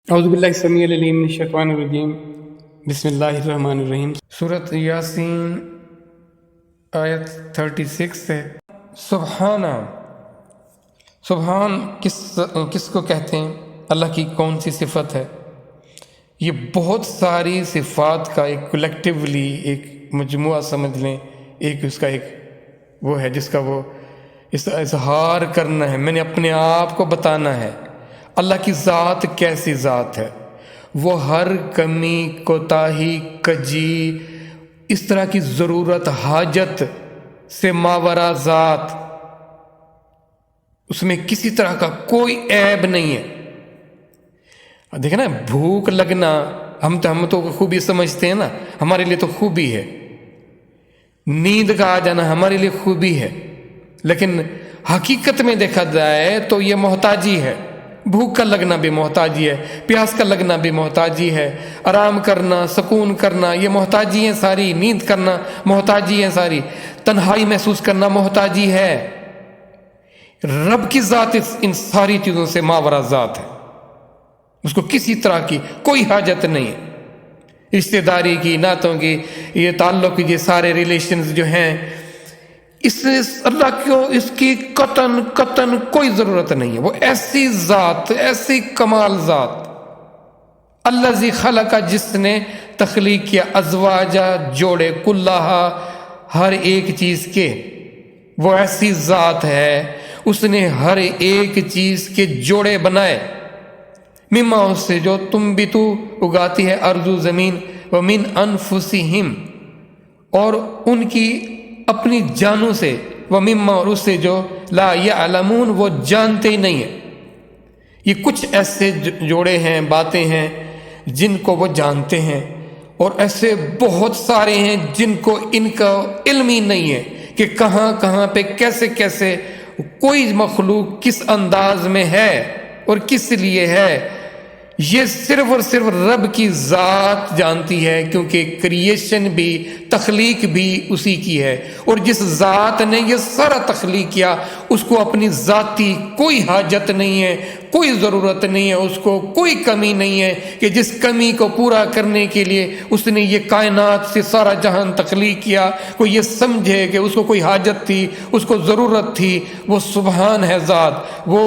اعوذ باللہ السمیع العلیم من الشیطان الرجیم بسم اللہ الرحمن الرحیم۔ سورۃ یاسین آیت 36 ہے۔ سبحان کس کو کہتے ہیں؟ اللہ کی کون سی صفت ہے؟ یہ بہت ساری صفات کا ایک کلیکٹیولی ایک مجموعہ سمجھ لیں، ایک اس کا ایک وہ ہے جس کا وہ اظہار کرنا ہے، میں نے اپنے آپ کو بتانا ہے۔ اللہ کی ذات کیسی ذات ہے؟ وہ ہر کمی، کوتاہی، کجی، اس طرح کی ضرورت، حاجت سے ماورا ذات، اس میں کسی طرح کا کوئی عیب نہیں ہے۔ دیکھیں نا، بھوک لگنا ہم تو خوبی سمجھتے ہیں نا، ہمارے لیے تو خوبی ہے۔ نیند کا آ جانا ہمارے لیے خوبی ہے، لیکن حقیقت میں دیکھا جائے تو یہ محتاجی ہے۔ بھوک کا لگنا بھی محتاجی ہے، پیاس کا لگنا بھی محتاجی ہے، آرام کرنا، سکون کرنا، یہ محتاجی ہیں ساری، نیند کرنا محتاجی ہیں ساری، تنہائی محسوس کرنا محتاجی ہے۔ رب کی ذات ان ساری چیزوں سے ماورا ذات ہے، اس کو کسی طرح کی کوئی حاجت نہیں ہے۔ رشتہ داری کی، نعتوں کی، یہ تعلق کی، یہ سارے ریلیشنز جو ہیں، اس اللہ کو اس کی قطن کوئی ضرورت نہیں ہے۔ وہ ایسی ذات، ایسی کمال ذات، الذی خلق، جس نے تخلیق کیا، ازواجا، جوڑے، کلہا، ہر ایک چیز کے، وہ ایسی ذات ہے، اس نے ہر ایک چیز کے جوڑے بنائے، مما، اس سے جو تم بھی تو اگاتی ہے ارض و زمین، ومن انفسہم، اور ان کی اپنی جانوں سے، ومما، اور اس سے جو لا یعلمون، وہ جانتے ہی نہیں ہیں۔ یہ کچھ ایسے جوڑے ہیں، باتیں ہیں جن کو وہ جانتے ہیں، اور ایسے بہت سارے ہیں جن کو ان کا علم ہی نہیں ہے کہ کہاں پہ کیسے کوئی مخلوق کس انداز میں ہے اور کس لیے ہے۔ یہ صرف اور صرف رب کی ذات جانتی ہے، کیونکہ کریشن بھی، تخلیق بھی اسی کی ہے، اور جس ذات نے یہ سارا تخلیق کیا، اس کو اپنی ذاتی کوئی حاجت نہیں ہے، کوئی ضرورت نہیں ہے، اس کو کوئی کمی نہیں ہے کہ جس کمی کو پورا کرنے کے لیے اس نے یہ کائنات سے سارا جہان تخلیق کیا، کوئی یہ سمجھے کہ اس کو کوئی حاجت تھی، اس کو ضرورت تھی۔ وہ سبحان ہے ذات، وہ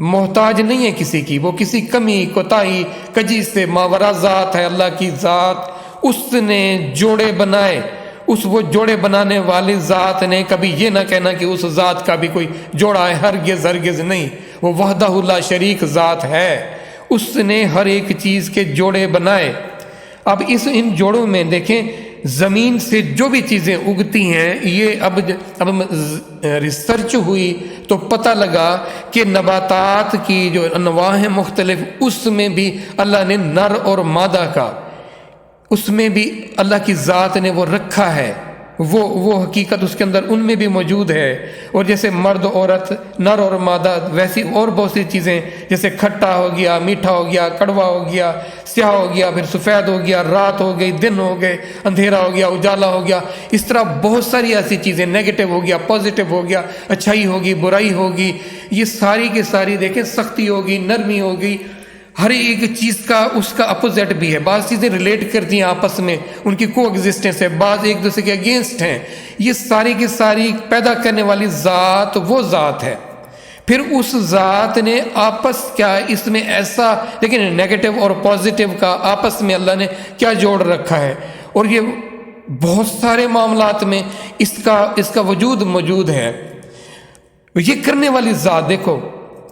محتاج نہیں ہے کسی کی، وہ کسی کمی، کوتاہی، کجی سے ماورا ذات ہے اللہ کی ذات۔ اس نے جوڑے بنائے، وہ جوڑے بنانے والی ذات نے کبھی یہ نہ کہنا کہ اس ذات کا بھی کوئی جوڑا ہے، ہرگز نہیں۔ وہ وحدہ لا شریک ذات ہے، اس نے ہر ایک چیز کے جوڑے بنائے۔ اب ان جوڑوں میں دیکھیں، زمین سے جو بھی چیزیں اگتی ہیں، یہ اب ریسرچ ہوئی تو پتہ لگا کہ نباتات کی جو انواع ہیں مختلف، اس میں بھی اللہ نے نر اور مادہ کا، اس میں بھی اللہ کی ذات نے وہ رکھا ہے، وہ حقیقت اس کے اندر ان میں بھی موجود ہے۔ اور جیسے مرد عورت، نر اور مادہ، ویسی اور بہت سی چیزیں، جیسے کھٹا ہو گیا، میٹھا ہو گیا، کڑوا ہو گیا، سیاہ ہو گیا، پھر سفید ہو گیا، رات ہو گئی، دن ہو گئے، اندھیرا ہو گیا، اجالا ہو گیا، اس طرح بہت ساری ایسی چیزیں، نیگیٹو ہو گیا، پازیٹو ہو گیا، اچھائی ہوگی، برائی ہوگی، یہ ساری کی ساری دیکھیں، سختی ہوگی، نرمی ہوگی، ہر ایک چیز کا اس کا اپوزٹ بھی ہے۔ بعض چیزیں ریلیٹ کرتی ہیں آپس میں، ان کی کو ایگزسٹنس ہے، بعض ایک دوسرے کے اگینسٹ ہیں۔ یہ ساری کی ساری پیدا کرنے والی ذات وہ ذات ہے۔ پھر اس ذات نے آپس کیا اس میں ایسا، لیکن نیگیٹو اور پازیٹو کا آپس میں اللہ نے کیا جوڑ رکھا ہے، اور یہ بہت سارے معاملات میں اس کا وجود موجود ہے۔ یہ کرنے والی ذات دیکھو،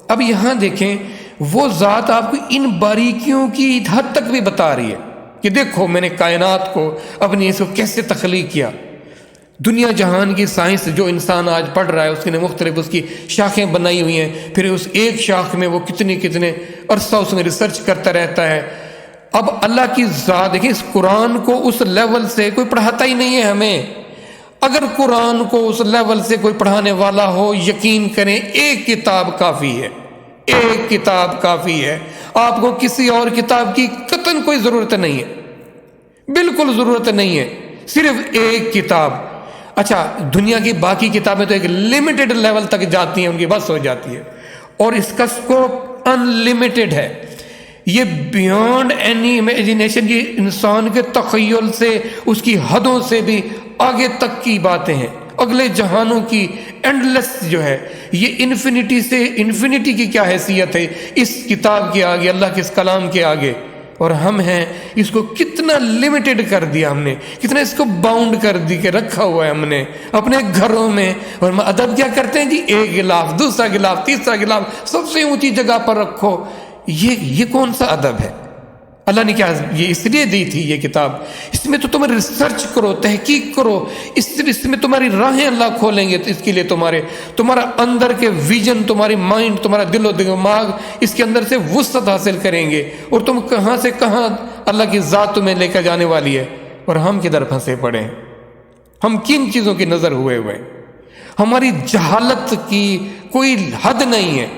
اب یہاں دیکھیں، وہ ذات آپ کو ان باریکیوں کی حد تک بھی بتا رہی ہے کہ دیکھو میں نے کائنات کو، اپنی اس کو کیسے تخلیق کیا۔ دنیا جہان کی سائنس جو انسان آج پڑھ رہا ہے، اس نے مختلف اس کی شاخیں بنائی ہوئی ہیں، پھر اس ایک شاخ میں وہ کتنے عرصہ اس میں ریسرچ کرتا رہتا ہے۔ اب اللہ کی ذات دیکھیں، اس قرآن کو اس لیول سے کوئی پڑھاتا ہی نہیں ہے ہمیں۔ اگر قرآن کو اس لیول سے کوئی پڑھانے والا ہو، یقین کریں ایک کتاب کافی ہے، ایک کتاب کافی ہے۔ آپ کو کسی اور کتاب کی قطعاً کوئی ضرورت نہیں ہے، بالکل ضرورت نہیں ہے، صرف ایک کتاب۔ اچھا، دنیا کی باقی کتابیں تو ایک لمیٹڈ لیول تک جاتی ہیں، ان کی بس ہو جاتی ہے، اور اس کا اسکوپ ان لمیٹڈ ہے۔ یہ بیونڈ اینی امیجنیشن، یہ انسان کے تخیل سے، اس کی حدوں سے بھی آگے تک کی باتیں ہیں، اگلے جہانوں کی اینڈلیس جو ہے، یہ انفینٹی سے انفینٹی کی کیا حیثیت ہے اس کتاب کے آگے، اللہ کے اس کلام کے آگے. اور ہم ہیں اس کو کتنا لمیٹڈ کر دیا ہم نے، کتنا اس کو باؤنڈ کر دی کہ رکھا ہوا ہے ہم نے اپنے گھروں میں. اور ہم ادب کیا کرتے ہیں جی، ایک غلاف، دوسرا غلاف، تیسرا غلاف، سب سے اونچی جگہ پر رکھو. یہ کون سا ادب ہے؟ اللہ نے کیا یہ اس لیے دی تھی یہ کتاب، اس میں تو تم ریسرچ کرو، تحقیق کرو، اس میں تمہاری راہیں اللہ کھولیں گے. تو اس کے لیے تمہارا اندر کے ویژن، تمہاری مائنڈ، تمہارا دل و دماغ اس کے اندر سے وسعت حاصل کریں گے، اور تم کہاں سے کہاں اللہ کی ذات تمہیں لے کر جانے والی ہے. اور ہم کدھر پھنسے پڑے ہیں؟ ہم کن چیزوں کی نظر ہوئے ہماری جہالت کی کوئی حد نہیں ہے.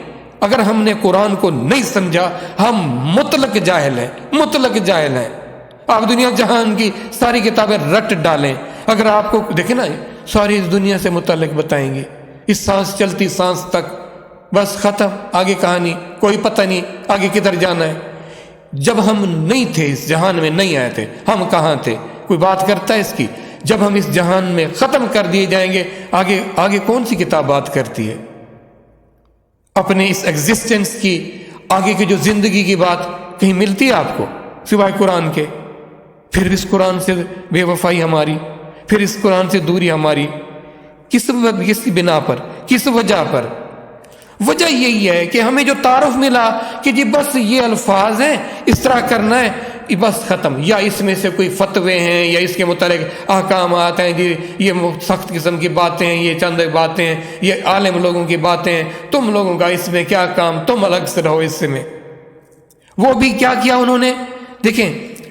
اگر ہم نے قرآن کو نہیں سمجھا، ہم مطلق جاہل ہیں، مطلق جاہل ہیں. آپ دنیا جہان کی ساری کتابیں رٹ ڈالیں، اگر آپ کو دیکھیں نا ساری اس دنیا سے متعلق بتائیں گے، اس سانس چلتی سانس تک، بس ختم، آگے کہانی کوئی پتہ نہیں آگے کدھر جانا ہے. جب ہم نہیں تھے اس جہان میں، نہیں آئے تھے، ہم کہاں تھے؟ کوئی بات کرتا ہے اس کی؟ جب ہم اس جہان میں ختم کر دیے جائیں گے، آگے کون سی کتاب بات کرتی ہے؟ اپنے اس ایگزسٹنس کی، آگے کی جو زندگی کی بات کہیں ملتی ہے آپ کو سوائے قرآن کے؟ پھر اس قرآن سے بے وفائی ہماری، پھر اس قرآن سے دوری ہماری، کس بنا پر، کس وجہ پر؟ وجہ یہی ہے کہ ہمیں جو تعارف ملا کہ جی بس یہ الفاظ ہیں، اس طرح کرنا ہے، بس ختم. یا اس میں سے کوئی فتوے ہیں، یا اس کے متعلق احکامات ہیں، جی یہ سخت قسم کی باتیں ہیں، یہ چند باتیں ہیں، یہ عالم لوگوں کی باتیں ہیں، تم لوگوں کا اس میں کیا کام، تم الگ سے رہو اس میں. وہ بھی کیا کیا انہوں نے؟ دیکھیں،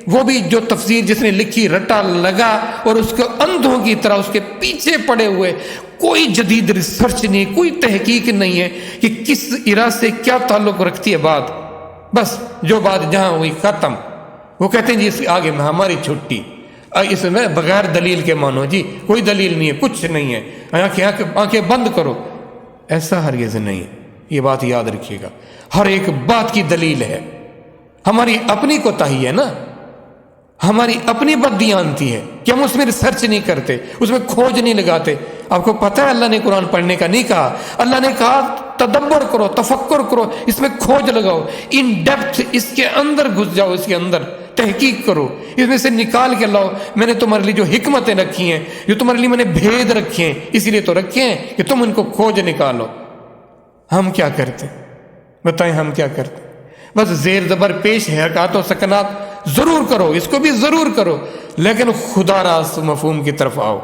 وہ بھی جو تفسیر جس نے لکھی، رٹا لگا اور اس کو اندھوں کی طرح اس کے پیچھے پڑے ہوئے، کوئی جدید ریسرچ نہیں، کوئی تحقیق نہیں ہے کہ کس ایرا سے کیا تعلق رکھتی ہے بات. بس جو بات جہاں ہوئی ختم. وہ کہتے ہیں جی اس آگے میں ہماری چھٹی، اس میں بغیر دلیل کے مانو، جی کوئی دلیل نہیں ہے، کچھ نہیں ہے، آنکھیں بند کرو. ایسا ہرگز نہیں ہے، یہ بات یاد رکھیے گا. ہر ایک بات کی دلیل ہے. ہماری اپنی کوتاہی ہے نا، ہماری اپنی بددیانتی ہے کہ ہم اس میں ریسرچ نہیں کرتے، اس میں کھوج نہیں لگاتے. آپ کو پتہ ہے اللہ نے قرآن پڑھنے کا نہیں کہا، اللہ نے کہا تدبر کرو، تفکر کرو، اس میں کھوج لگاؤ، ان ڈیپتھ اس کے اندر گھس جاؤ، اس کے اندر تحقیق کرو، اس میں سے نکال کے لاؤ. میں نے تمہارے لیے جو حکمتیں رکھی ہیں، جو تمہارے لیے میں نے بھید رکھے ہیں، اسی لیے تو رکھے ہیں کہ تم ان کو کھوج نکالو. ہم کیا کرتے؟ بتائیں ہم کیا کرتے؟ بس زیر زبر پیش حرکات و سکنات ضرور کرو، اس کو بھی ضرور کرو، لیکن خدا راست مفہوم کی طرف آؤ،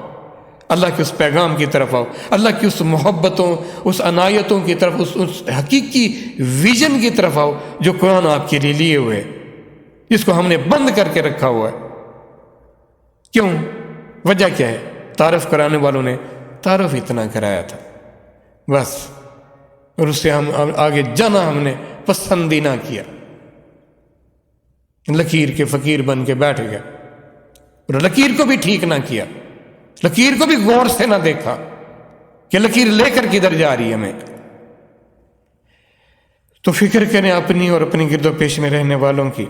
اللہ کے اس پیغام کی طرف آؤ، اللہ کی اس محبتوں، اس عنایتوں کی طرف، اس حقیقی ویژن کی طرف آؤ جو قرآن آپ کے لیے لیے ہوئے، جس کو ہم نے بند کر کے رکھا ہوا ہے. کیوں؟ وجہ کیا ہے؟ تعارف کرانے والوں نے تعارف اتنا کرایا تھا بس، اور اس سے ہم آگے جانا ہم نے پسند ہی نہ کیا. لکیر کے فقیر بن کے بیٹھ گیا، اور لکیر کو بھی ٹھیک نہ کیا، لکیر کو بھی غور سے نہ دیکھا کہ لکیر لے کر کدھر جا رہی ہے ہمیں. تو فکر کریں اپنی اور اپنی گرد و پیش میں رہنے والوں کی.